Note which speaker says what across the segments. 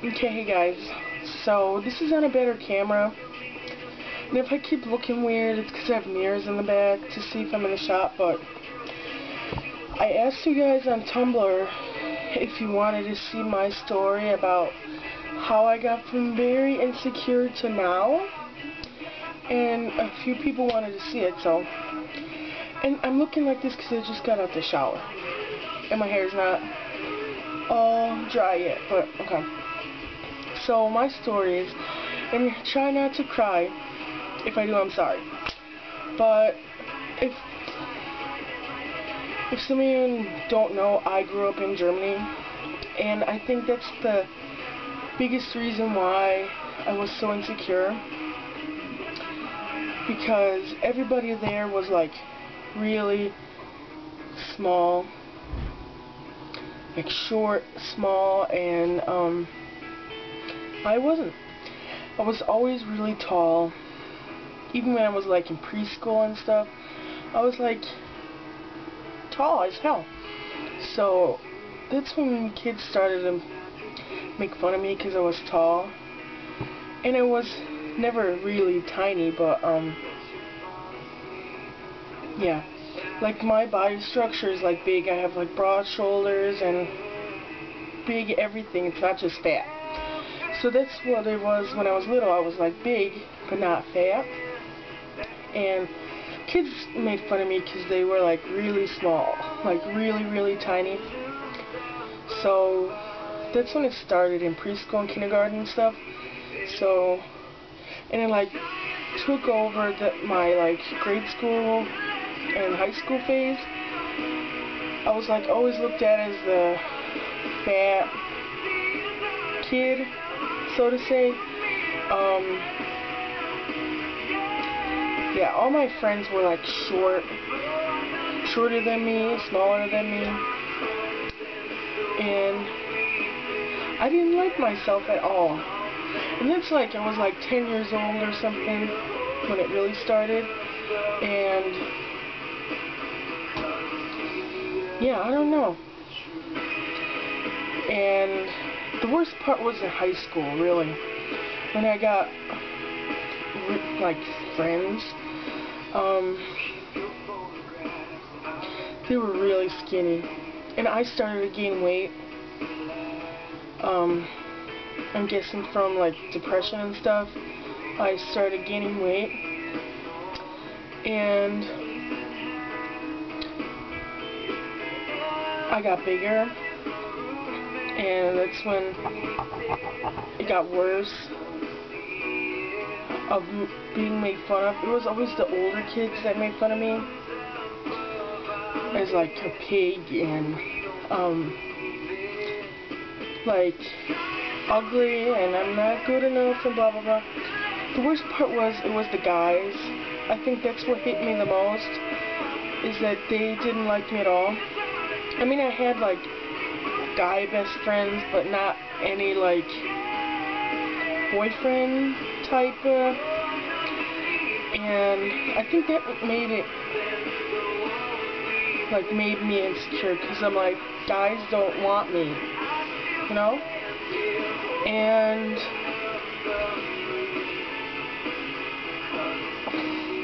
Speaker 1: Okay, hey guys, so this is on a better camera, and if I keep looking weird, it's because I have mirrors in the back to see if I'm in the shot, but I asked you guys on Tumblr if you wanted to see my story about how I got from very insecure to now, and a few people wanted to see it, so, and I'm looking like this because I just got out the shower, and my hair's not all dry yet, but okay. So my story is, and try not to cry. If I do, I'm sorry. But if some of you don't know, I grew up in Germany, and I think that's the biggest reason why I was so insecure, because everybody there was like really small, like short, small, and I wasn't. I was always really tall. Even when I was like in preschool and stuff, I was like tall as hell. So that's when kids started to make fun of me because I was tall. And I was never really tiny, but yeah. Like my body structure is like big. I have like broad shoulders and big everything. It's not just fat. So that's what it was when I was little. I was like big, but not fat. And kids made fun of me because they were like really small, like really, really tiny. So that's when it started in preschool and kindergarten and stuff. So, and it like took over my like grade school and high school phase. I was like always looked at as the fat kid, so to say. Yeah, all my friends were like shorter than me, smaller than me, and I didn't like myself at all. And that's like, I was like 10 years old or something when it really started, and yeah, I don't know. And the worst part was in high school, really, when I got like friends. They were really skinny, and I started to gain weight. I'm guessing from like depression and stuff. I started gaining weight, and I got bigger, and that's when it got worse of being made fun of. It was always the older kids that made fun of me as like a pig and like ugly and I'm not good enough and blah blah blah. The worst part was it was the guys. I think that's what hit me the most, is that they didn't like me at all. I mean, I had like guy best friends, but not any like boyfriend type, and I think that made me insecure, because I'm like, guys don't want me, you know? And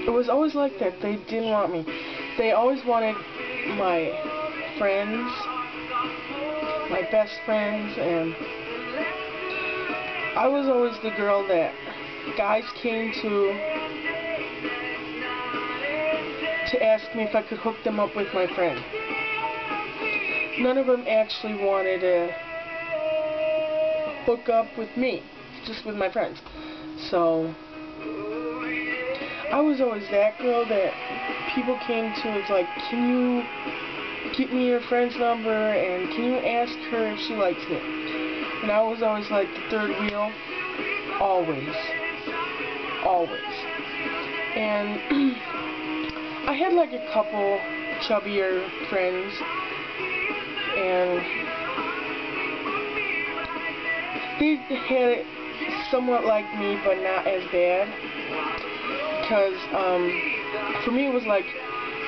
Speaker 1: it was always like that. They didn't want me. They always wanted my friends, my best friends, and I was always the girl that guys came to ask me if I could hook them up with my friend. None of them actually wanted to hook up with me, just with my friends. So I was always that girl that people came to. It's like, can you get me your friend's number, and can you ask her if she likes me? And I was always like the third wheel, always. And I had like a couple chubbier friends, and they had it somewhat like me, but not as bad. Because for me it was like,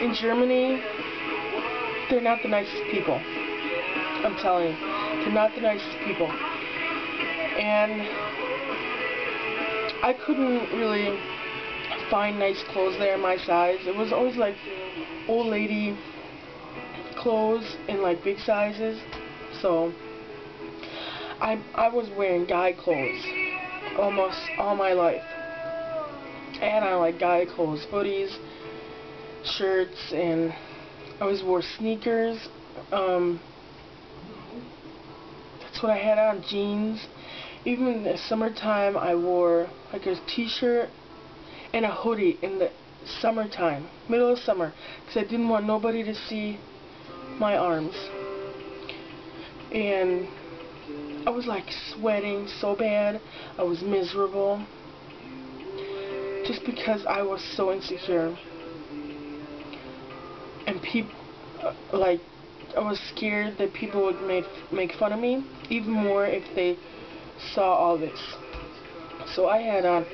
Speaker 1: in Germany, they're not the nicest people. I'm telling you, they're not the nicest people. and I couldn't really find nice clothes there my size. It was always like old lady clothes in like big sizes. So I was wearing guy clothes almost all my life. And I like guy clothes, hoodies, shirts, and I always wore sneakers. That's what I had on, jeans. Even in the summertime, I wore like a t-shirt and a hoodie in the summertime, middle of summer, because I didn't want nobody to see my arms. And I was like sweating so bad. I was miserable just because I was so insecure. And people, like, I was scared that people would make fun of me even more if they saw all this. So I had on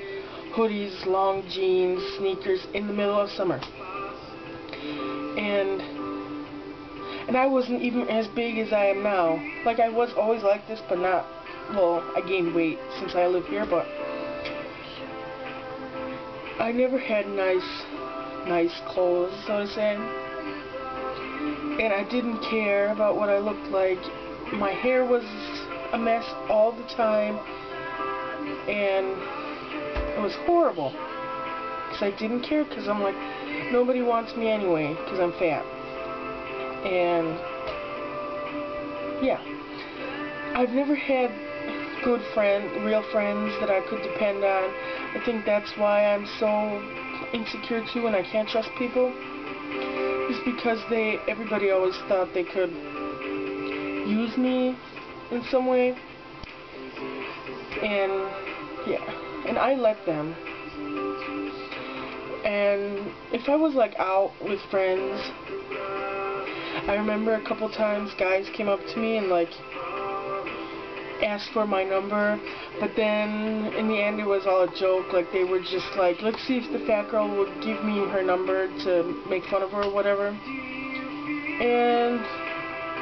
Speaker 1: hoodies, long jeans, sneakers in the middle of summer. And I wasn't even as big as I am now. Like, I was always like this, but not, well, I gained weight since I live here, but I never had nice clothes, so to say. And I didn't care about what I looked like. My hair was a mess all the time, and it was horrible. Because I didn't care, because I'm like, nobody wants me anyway, because I'm fat. And yeah, I've never had good real friends that I could depend on. I think that's why I'm so insecure too, and I can't trust people. Just because everybody always thought they could use me in some way. And yeah, and I let them. And if I was like out with friends, I remember a couple times guys came up to me and like asked for my number, but then in the end it was all a joke. Like, they were just like, let's see if the fat girl would give me her number to make fun of her or whatever. And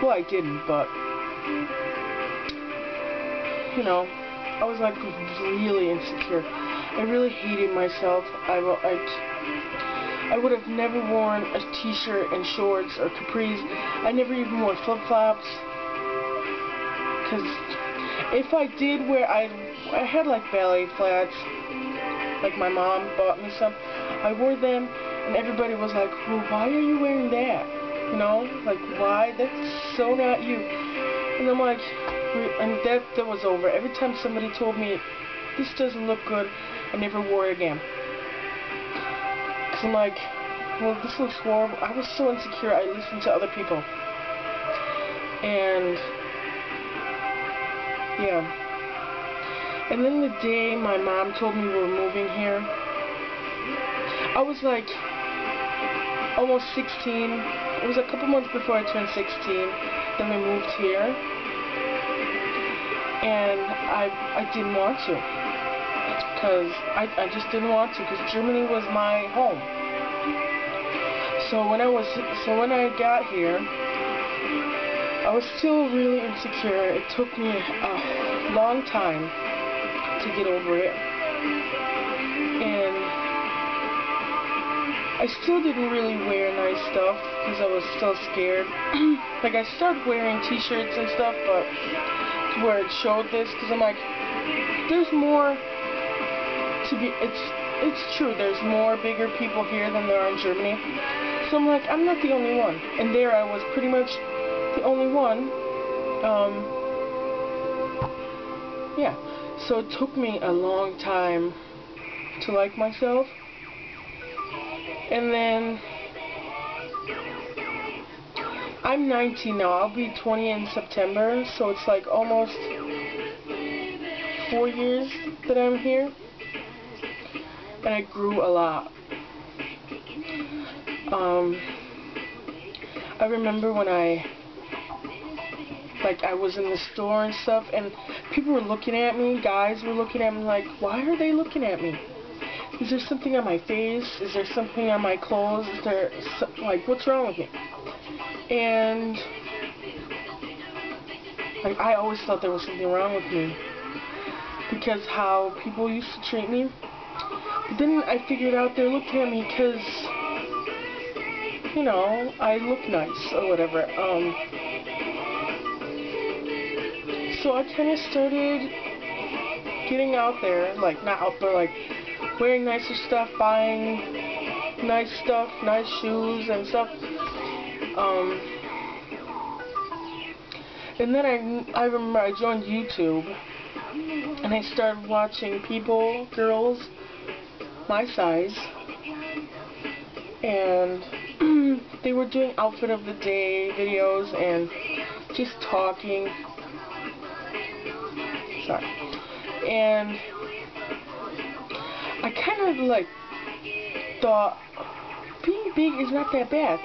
Speaker 1: well, I didn't, but you know, I was like really insecure. I really hated myself. I would have never worn a t-shirt and shorts or capris. I never even wore flip-flops. Because if I did wear, I had like ballet flats. Like, my mom bought me some. I wore them, and everybody was like, well, why are you wearing that? You know? Like, why? That's so not you. And I'm like, and that was over. Every time somebody told me, this doesn't look good, I never wore it again. Because I'm like, well, this looks horrible. I was so insecure, I listened to other people. And yeah. And then the day my mom told me we were moving here, I was like almost 16. It was a couple months before I turned 16. Then we moved here. And I didn't want to. Because I just didn't want to, because Germany was my home. So when I got here, I was still really insecure. It took me a long time to get over it. And I still didn't really wear nice stuff because I was still scared. Like, I started wearing t-shirts and stuff, but where it showed this, because I'm like, there's more to be, it's true, there's more bigger people here than there are in Germany. So I'm like, I'm not the only one. And there I was pretty much the only one. Yeah. So it took me a long time to like myself. And then I'm 19 now. I'll be 20 in September. So it's like almost 4 years that I'm here. And I grew a lot. I remember when I was in the store and stuff, and people were looking at me, guys were looking at me like, why are they looking at me? Is there something on my face? Is there something on my clothes? Is there, like, what's wrong with me? And, like, I always thought there was something wrong with me. because how people used to treat me. But then I figured out they're looking at me because, you know, I look nice or whatever. So I kind of started getting out there, like not out, but like wearing nicer stuff, buying nice stuff, nice shoes and stuff. And then I remember I joined YouTube, and I started watching people, girls, my size, and they were doing outfit of the day videos and just talking. Sorry. And I kind of like thought being big is not that bad.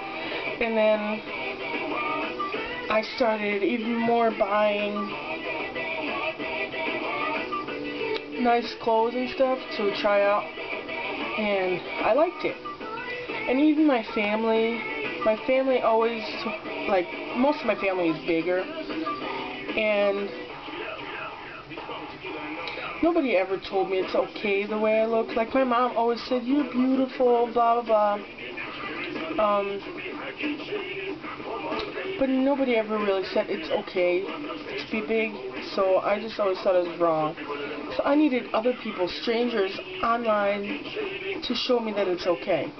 Speaker 1: And then I started even more buying nice clothes and stuff to try out, and I liked it. And even my family always, like, most of my family is bigger, and nobody ever told me it's okay the way I look. Like, my mom always said, "You're beautiful, blah blah blah." But nobody ever really said it's okay to be big, so I just always thought it was wrong. So I needed other people, strangers online, to show me that it's okay.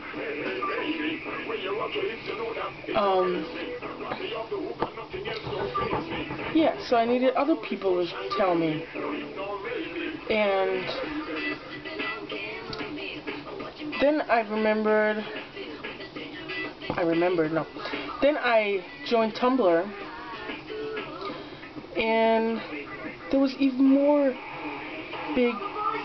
Speaker 1: Yeah, so I needed other people to tell me. And then Then I joined Tumblr, and there was even more big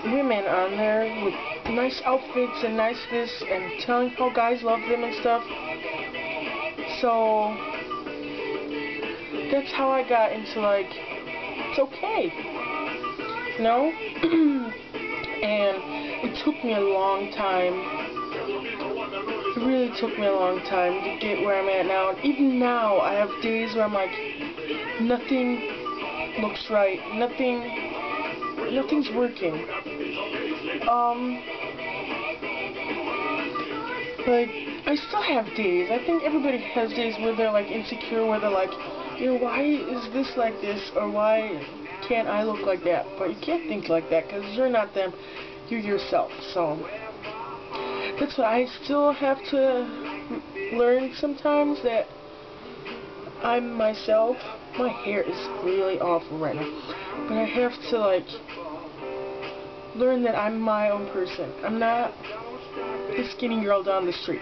Speaker 1: women on there with nice outfits and nice this, and telling how guys love them and stuff. So that's how I got into, like, it's okay, you know? And it took me a long time. It really took me a long time to get where I'm at now. And even now, I have days where I'm like, nothing looks right. Nothing's working. Like, I still have days. I think everybody has days where they're like insecure, where they're like, you know, why is this like this, or why can't I look like that? But you can't think like that, because you're not them. You're yourself. So that's what I still have to learn sometimes, that I'm myself. My hair is really awful right now, but I have to, like, learn that I'm my own person. I'm not the skinny girl down the street.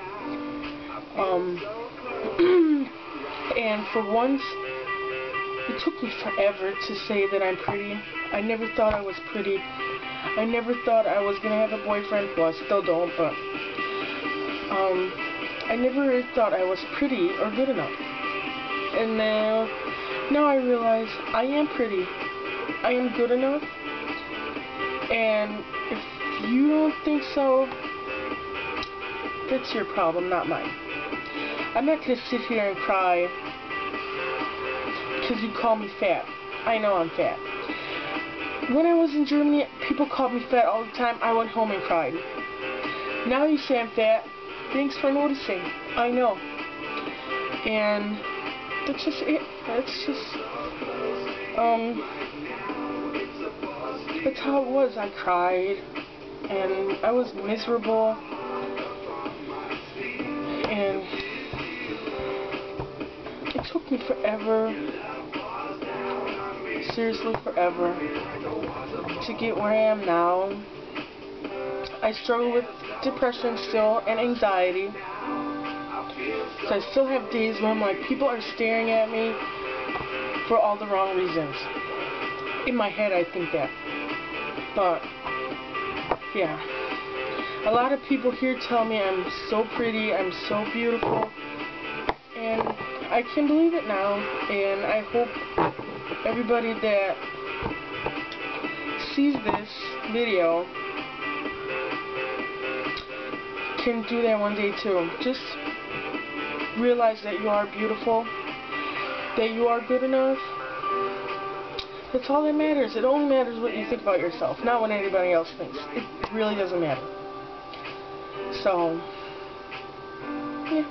Speaker 1: And for once, it took me forever to say that I'm pretty. I never thought I was pretty. I never thought I was gonna have a boyfriend. Well, I still don't, but I never thought I was pretty or good enough. And now I realize I am pretty. I am good enough. And if you don't think so, that's your problem, not mine. I'm not gonna sit here and cry because you call me fat. I know I'm fat. When I was in Germany, people called me fat all the time. I went home and cried. Now you say I'm fat. Thanks for noticing. I know. And that's just it. That's how it was. I cried, and I was miserable, and it took me forever, seriously forever, to get where I am now. I struggle with depression still, and anxiety. So I still have days where I'm like, people are staring at me for all the wrong reasons. In my head, I think that. But, yeah. A lot of people here tell me I'm so pretty, I'm so beautiful. And I can believe it now. And I hope everybody that sees this video can do that one day too. Just realize that you are beautiful, that you are good enough, That's all that matters. It only matters what you think about yourself, not what anybody else thinks. It really doesn't matter. So, yeah.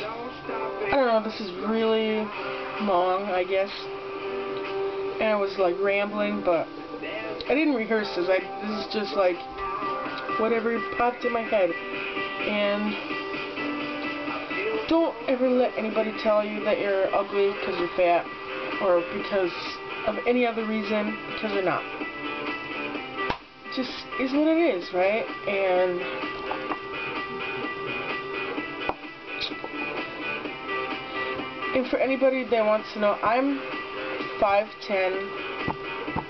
Speaker 1: I don't know, this is really long, I guess. And I was like rambling, but I didn't rehearse this. This is just like whatever popped in my head. And don't ever let anybody tell you that you're ugly because you're fat, or because of any other reason, because you're not. It just is what it is, right? And for anybody that wants to know, I'm 5'10",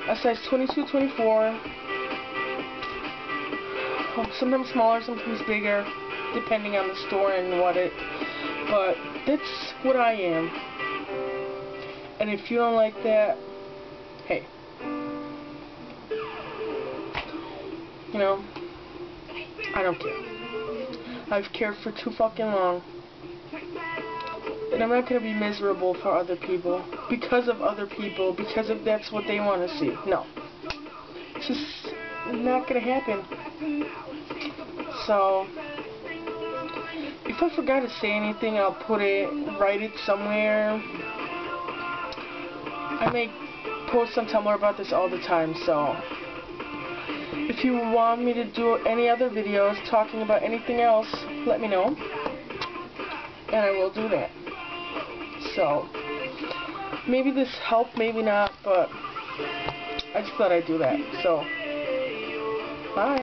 Speaker 1: a size 22, 24, sometimes smaller, sometimes bigger, depending on the store and but that's what I am. And if you don't like that, hey, you know, I don't care. I've cared for too fucking long. And I'm not going to be miserable for other people, because of other people, because if that's what they want to see. No. It's just not going to happen. So, if I forgot to say anything, I'll write it somewhere. I may post on Tumblr about this all the time, so if you want me to do any other videos talking about anything else, let me know, and I will do that. So, maybe this helped, maybe not, but I just thought I'd do that. So, bye.